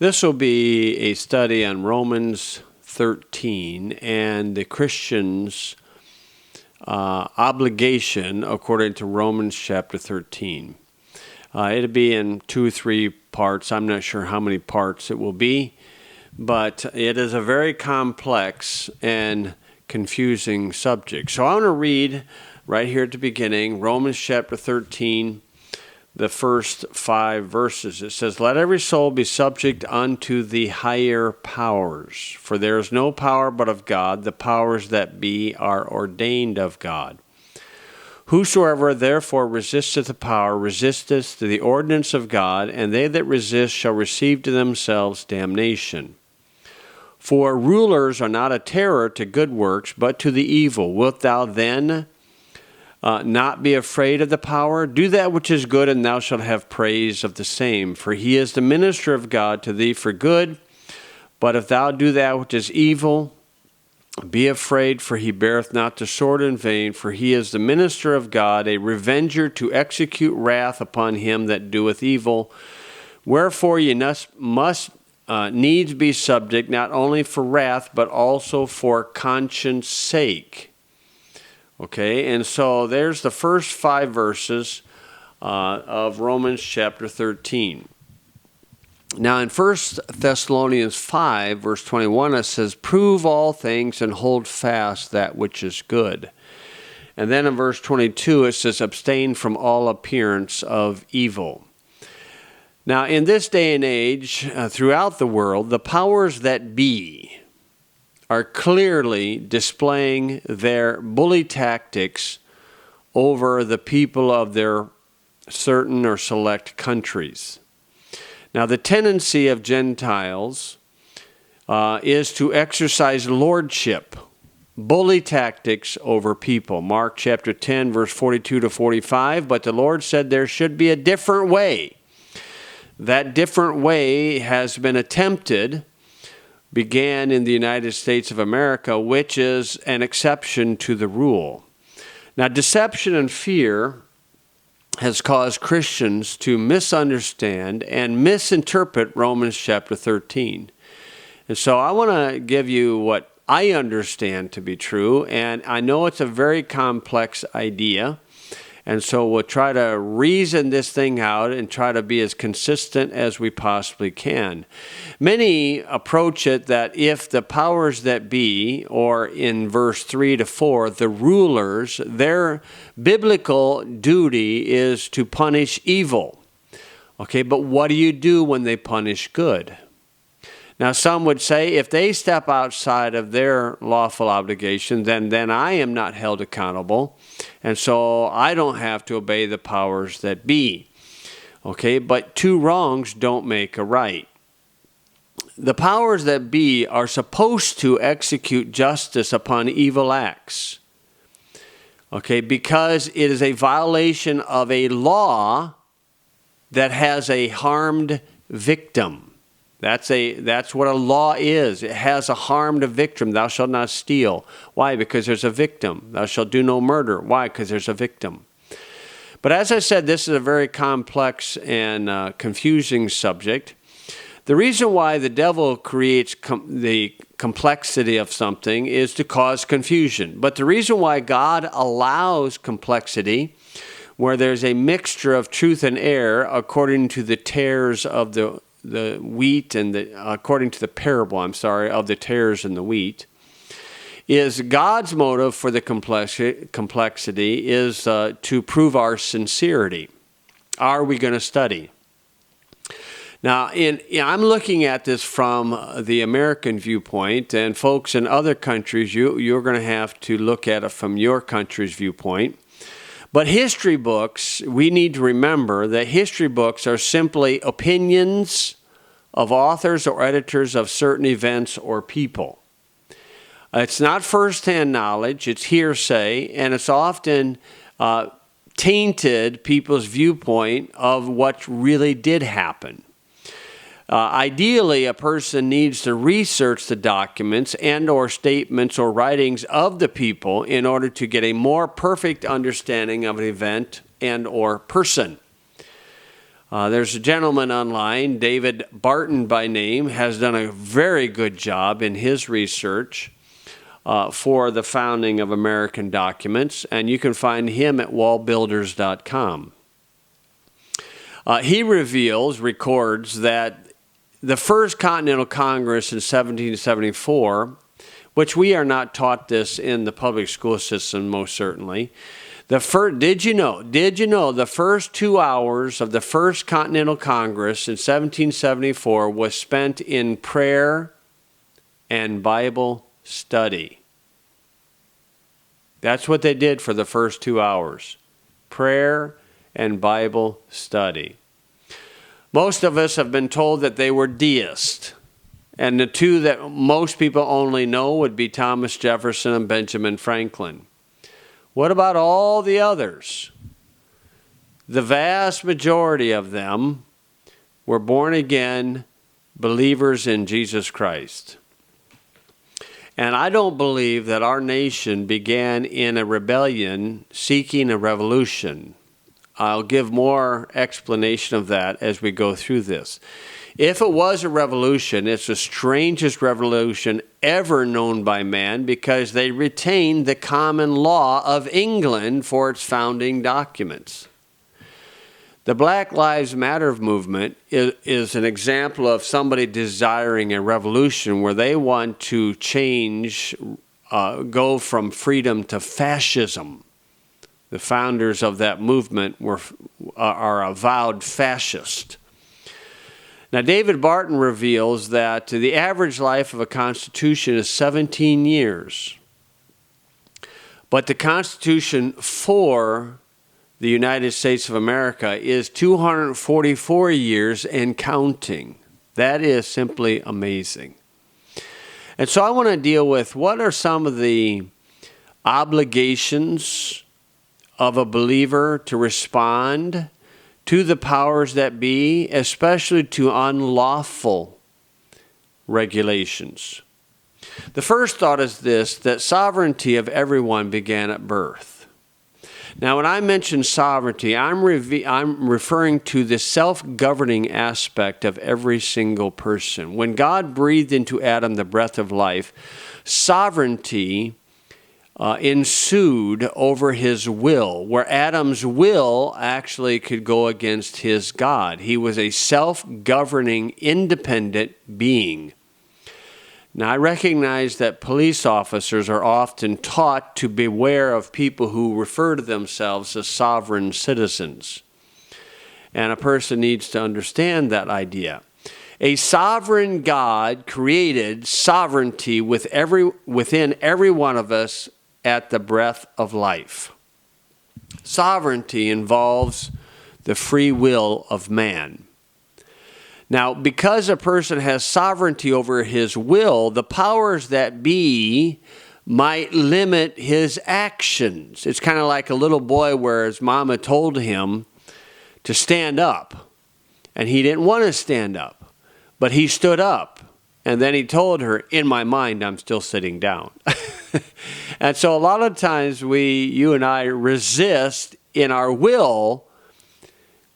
This will be a study on Romans 13 and the Christian's obligation according to Romans chapter 13. It'll be in 2 or 3 parts. I'm not sure how many parts it will be, but it is a very complex and confusing subject. So I want to read right here at the beginning, Romans chapter 13, the first 5 verses. It says, "Let every soul be subject unto the higher powers, for there is no power but of God. The powers that be are ordained of God. Whosoever therefore resisteth the power resisteth the ordinance of God, and they that resist shall receive to themselves damnation. For rulers are not a terror to good works, but to the evil. Wilt thou then not be afraid of the power? Do that which is good, and thou shalt have praise of the same. For he is the minister of God to thee for good. But if thou do that which is evil, be afraid, for he beareth not the sword in vain. For he is the minister of God, a revenger to execute wrath upon him that doeth evil. Wherefore ye must needs be subject, not only for wrath, but also for conscience sake." Okay, and so there's the first 5 verses of Romans chapter 13. Now in 1 Thessalonians 5, verse 21, it says, "Prove all things and hold fast that which is good." And then in verse 22, it says, "Abstain from all appearance of evil." Now in this day and age, throughout the world, the powers that be are clearly displaying their bully tactics over the people of their certain or select countries. Now, the tendency of Gentiles is to exercise lordship, bully tactics over people. Mark chapter 10, verse 42 to 45, "But the Lord said there should be a different way. That different way has been attempted, began in the United States of America, which is an exception to the rule." Now, deception and fear has caused Christians to misunderstand and misinterpret Romans chapter 13. And so I want to give you what I understand to be true, and I know it's a very complex idea. And so we'll try to reason this thing out and try to be as consistent as we possibly can. Many approach it that if the powers that be, or in verse 3 to 4, the rulers, their biblical duty is to punish evil. Okay, but what do you do when they punish good? Now, some would say if they step outside of their lawful obligation, then I am not held accountable, and so I don't have to obey the powers that be. Okay, but 2 wrongs don't make a right. The powers that be are supposed to execute justice upon evil acts. Okay, because it is a violation of a law that has a harmed victim. That's what a law is. It has a harmed victim. Thou shalt not steal. Why? Because there's a victim. Thou shalt do no murder. Why? Because there's a victim. But as I said, this is a very complex and confusing subject. The reason why the devil creates the complexity of something is to cause confusion. But the reason why God allows complexity, where there's a mixture of truth and error according to the tares of the wheat and according to the parable, of the tares and the wheat, is God's motive for the complexity is to prove our sincerity. Are we going to study? Now, I'm looking at this from the American viewpoint, and folks in other countries, you're going to have to look at it from your country's viewpoint. But history books, we need to remember that history books are simply opinions of authors or editors of certain events or people. It's not firsthand knowledge, it's hearsay, and it's often tainted people's viewpoint of what really did happen. Ideally, a person needs to research the documents and or statements or writings of the people in order to get a more perfect understanding of an event and or person. There's a gentleman online, David Barton by name, has done a very good job in his research for the founding of American documents, and you can find him at wallbuilders.com. He records that the First Continental Congress in 1774, which we are not taught this in the public school system, most certainly. Did you know the first 2 hours of the First Continental Congress in 1774 was spent in prayer and Bible study? That's what they did for the first 2 hours. Prayer and Bible study. Most of us have been told that they were deists. And the two that most people only know would be Thomas Jefferson and Benjamin Franklin. What about all the others? The vast majority of them were born again believers in Jesus Christ. And I don't believe that our nation began in a rebellion seeking a revolution. I'll give more explanation of that as we go through this. If it was a revolution, it's the strangest revolution ever known by man because they retained the common law of England for its founding documents. The Black Lives Matter movement is an example of somebody desiring a revolution where they want to change, go from freedom to fascism. The founders of that movement are avowed fascist. Now, David Barton reveals that the average life of a constitution is 17 years. But the Constitution for the United States of America is 244 years and counting. That is simply amazing. And so I want to deal with what are some of the obligations of a believer to respond to the powers that be, especially to unlawful regulations. The first thought is this, that sovereignty of everyone began at birth. Now, when I mention sovereignty, I'm referring to the self-governing aspect of every single person. When God breathed into Adam the breath of life, sovereignty ensued over his will, where Adam's will actually could go against his God. He was a self-governing, independent being. Now, I recognize that police officers are often taught to beware of people who refer to themselves as sovereign citizens. And a person needs to understand that idea. A sovereign God created sovereignty within every one of us at the breath of life. Sovereignty involves the free will of man. Now, because a person has sovereignty over his will, the powers that be might limit his actions. It's kind of like a little boy where his mama told him to stand up, and he didn't want to stand up, but he stood up, and then he told her, in my mind, I'm still sitting down. And so a lot of times you and I resist in our will,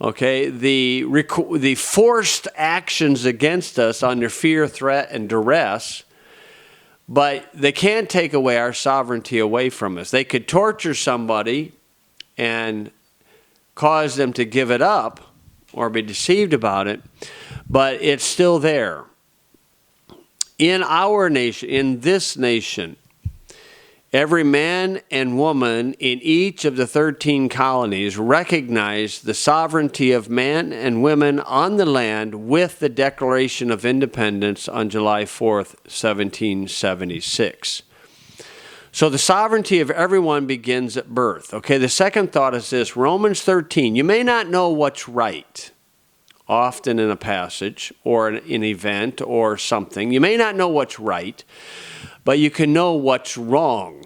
okay, the forced actions against us under fear, threat, and duress, but they can't take away our sovereignty away from us. They could torture somebody and cause them to give it up or be deceived about it, but it's still there. In our nation, in this nation, every man and woman in each of the 13 colonies recognized the sovereignty of men and women on the land with the Declaration of Independence on July 4th, 1776. So the sovereignty of everyone begins at birth. Okay, the second thought is this, Romans 13. You may not know what's right, often in a passage or an event or something. You may not know what's right, but you can know what's wrong.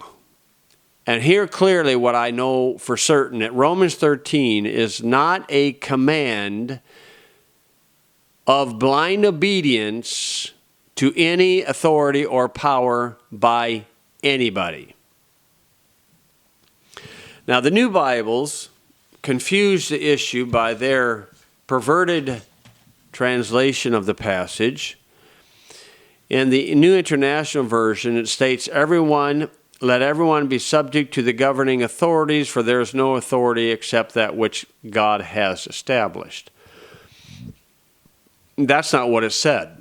And here clearly what I know for certain, that Romans 13 is not a command of blind obedience to any authority or power by anybody. Now, the New Bibles confuse the issue by their perverted translation of the passage. In the New International Version, it states, let everyone be subject to the governing authorities, for there is no authority except that which God has established. That's not what it said.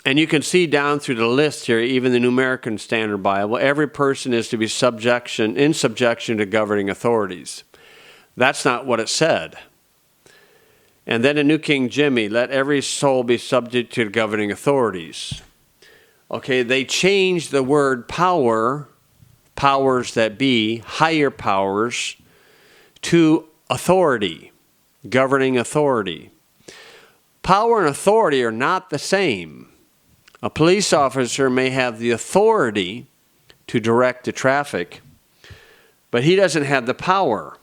And you can see down through the list here, even the New American Standard Bible, every person is to be in subjection to governing authorities. That's not what it said. And then in New King Jimmy, let every soul be subject to governing authorities. Okay, they changed the word power, powers that be, higher powers, to authority, governing authority. Power and authority are not the same. A police officer may have the authority to direct the traffic, but he doesn't have the power.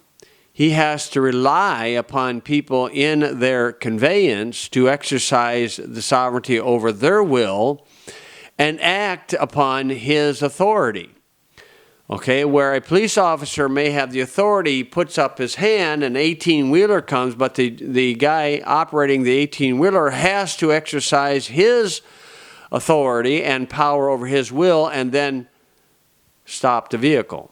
He has to rely upon people in their conveyance to exercise the sovereignty over their will and act upon his authority. Okay, where a police officer may have the authority, he puts up his hand, an 18-wheeler comes, but the guy operating the 18-wheeler has to exercise his authority and power over his will and then stop the vehicle.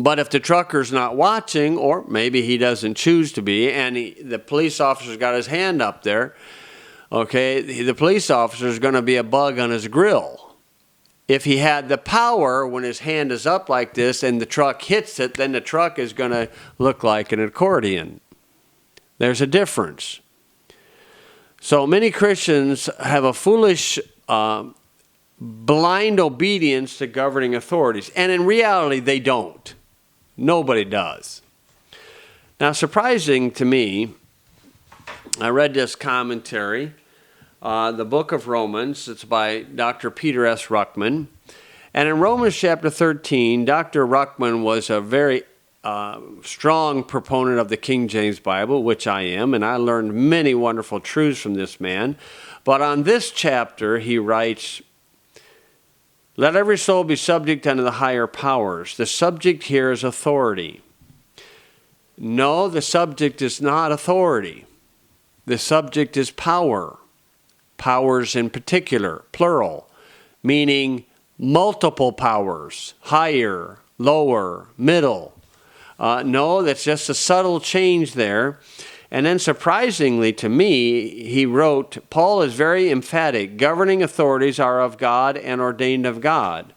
But if the trucker's not watching, or maybe he doesn't choose to be, and the police officer's got his hand up there, okay, the police officer is going to be a bug on his grill. If he had the power when his hand is up like this and the truck hits it, then the truck is going to look like an accordion. There's a difference. So many Christians have a foolish, blind obedience to governing authorities. And in reality, they don't. Nobody does. Now, surprising to me, I read this commentary, the book of Romans. It's by Dr. Peter S. Ruckman. And in Romans chapter 13, Dr. Ruckman was a very strong proponent of the King James Bible, which I am, and I learned many wonderful truths from this man. But on this chapter, he writes, let every soul be subject unto the higher powers. The subject here is authority. No, the subject is not authority. The subject is power. Powers in particular, plural, meaning multiple powers, higher, lower, middle. No, that's just a subtle change there. And then surprisingly to me, he wrote, Paul is very emphatic. Governing authorities are of God and ordained of God.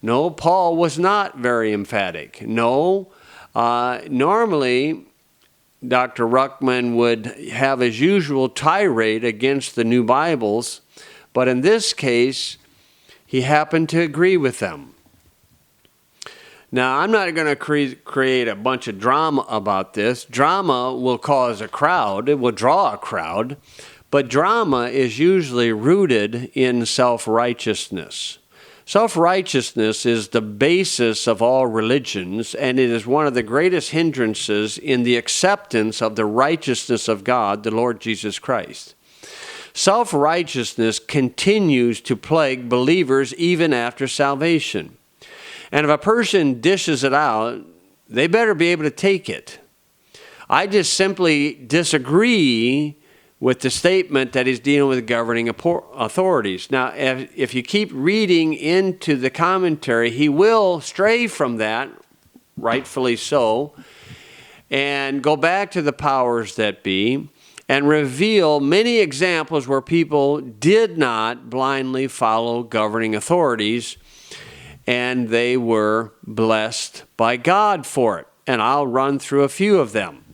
No, Paul was not very emphatic. No, normally Dr. Ruckman would have his usual tirade against the new Bibles, but in this case, he happened to agree with them. Now, I'm not going to create a bunch of drama about this. Drama will cause a crowd. It will draw a crowd. But drama is usually rooted in self-righteousness. Self-righteousness is the basis of all religions, and it is one of the greatest hindrances in the acceptance of the righteousness of God, the Lord Jesus Christ. Self-righteousness continues to plague believers even after salvation. And if a person dishes it out, they better be able to take it. I just simply disagree with the statement that he's dealing with governing authorities. Now, if you keep reading into the commentary, he will stray from that, rightfully so, and go back to the powers that be, and reveal many examples where people did not blindly follow governing authorities, and they were blessed by God for it. And I'll run through a few of them.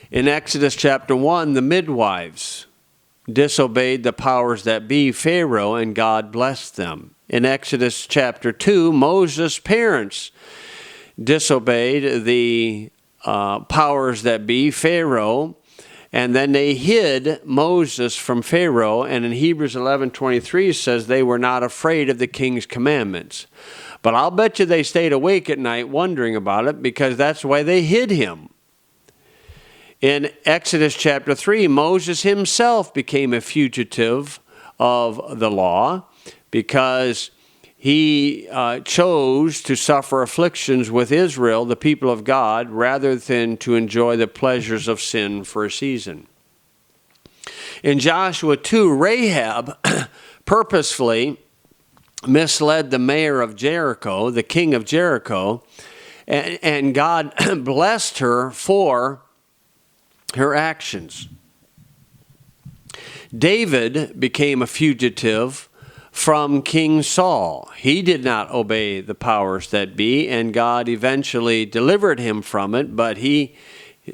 In Exodus chapter 1, the midwives disobeyed the powers that be, Pharaoh, and God blessed them. In Exodus chapter 2, Moses' parents disobeyed the powers that be, Pharaoh, and then they hid Moses from Pharaoh, and in Hebrews 11:23 says they were not afraid of the king's commandments. But I'll bet you they stayed awake at night wondering about it, because that's why they hid him. In Exodus chapter 3, Moses himself became a fugitive of the law because he chose to suffer afflictions with Israel, the people of God, rather than to enjoy the pleasures of sin for a season. In Joshua 2, Rahab purposefully misled the mayor of Jericho, the king of Jericho, and God blessed her for her actions. David became a fugitive from King Saul. He did not obey the powers that be, and God eventually delivered him from it, but he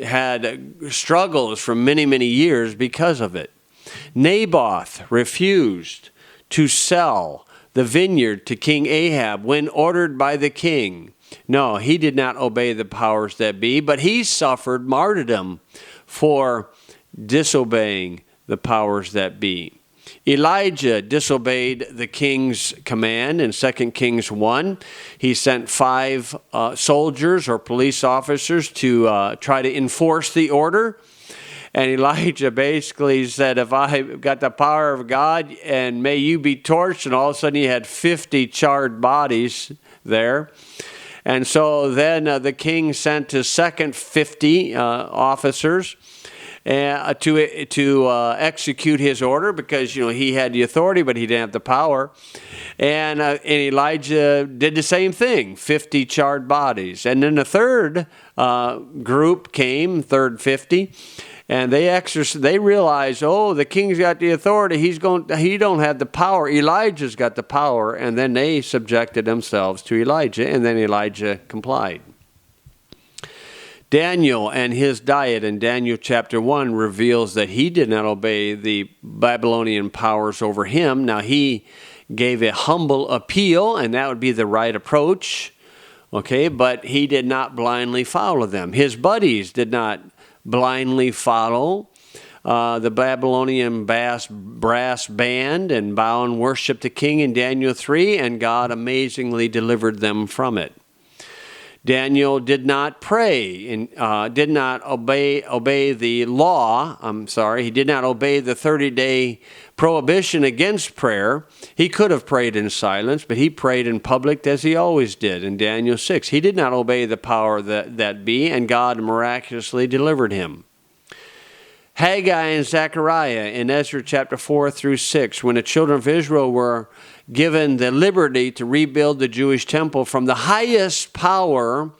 had struggles for many, many years because of it. Naboth refused to sell the vineyard to King Ahab when ordered by the king. No, he did not obey the powers that be, but he suffered martyrdom for disobeying the powers that be. Elijah disobeyed the king's command in 2 Kings 1. He sent 5 soldiers or police officers to try to enforce the order. And Elijah basically said, if I've got the power of God, and may you be torched. And all of a sudden he had 50 charred bodies there. And so then the king sent his second 50 officers to execute his order, because he had the authority, but he didn't have the power. And Elijah did the same thing, 50 charred bodies. And then the third group came, third 50. And they realized, the king's got the authority. He don't have the power. Elijah's got the power. And then they subjected themselves to Elijah, and then Elijah complied. Daniel and his diet in Daniel chapter 1 reveals that he did not obey the Babylonian powers over him. Now, he gave a humble appeal, and that would be the right approach. Okay, but he did not blindly follow them. His buddies did not blindly follow the Babylonian brass band and bow and worship the king in Daniel 3, and God amazingly delivered them from it. Daniel did not pray and did not obey the law. He did not obey the 30-day prohibition against prayer. He could have prayed in silence, but he prayed in public as he always did in Daniel 6. He did not obey the power that be, and God miraculously delivered him. Haggai and Zechariah in Ezra chapter 4 through 6, when the children of Israel were given the liberty to rebuild the Jewish temple from the highest power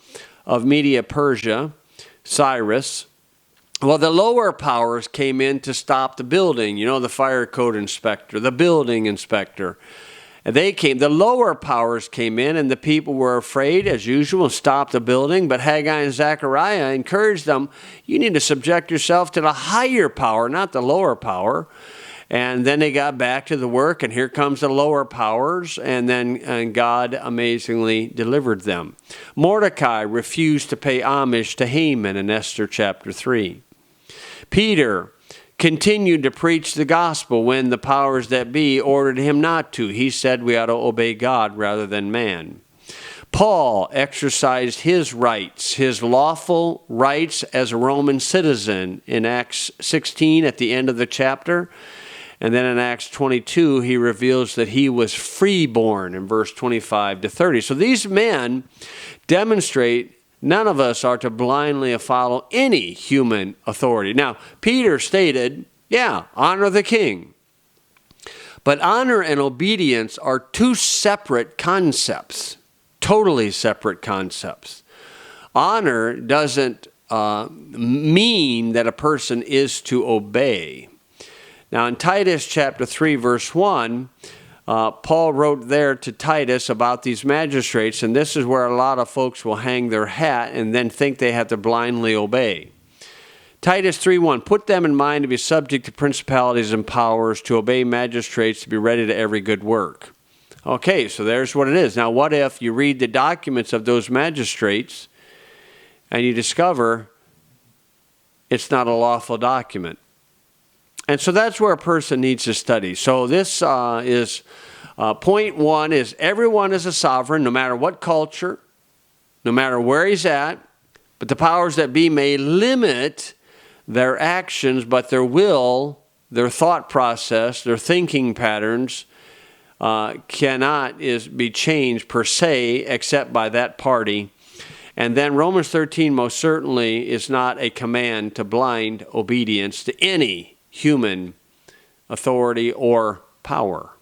of Media Persia, Cyrus. Well, the lower powers came in to stop the building. The fire code inspector, the building inspector. The lower powers came in, and the people were afraid, as usual, and stopped the building. But Haggai and Zechariah encouraged them, you need to subject yourself to the higher power, not the lower power. And then they got back to the work, and here comes the lower powers, and God amazingly delivered them. Mordecai refused to pay homage to Haman in Esther chapter 3. Peter continued to preach the gospel when the powers that be ordered him not to. He said we ought to obey God rather than man. Paul exercised his rights, his lawful rights as a Roman citizen in Acts 16 at the end of the chapter. And then in Acts 22, he reveals that he was freeborn in verse 25 to 30. So these men demonstrate none of us are to blindly follow any human authority. Now, Peter stated, honor the king. But honor and obedience are two separate concepts, totally separate concepts. Honor doesn't mean that a person is to obey. Now, in Titus chapter 3, verse 1, Paul wrote there to Titus about these magistrates, and this is where a lot of folks will hang their hat and then think they have to blindly obey. Titus 3:1, put them in mind to be subject to principalities and powers, to obey magistrates, to be ready to every good work. Okay, so there's what it is. Now, what if you read the documents of those magistrates and you discover it's not a lawful document? And so that's where a person needs to study. So this is point 1 is everyone is a sovereign, no matter what culture, no matter where he's at, but the powers that be may limit their actions, but their will, their thought process, their thinking patterns cannot be changed per se except by that party. And then Romans 13 most certainly is not a command to blind obedience to any human authority or power.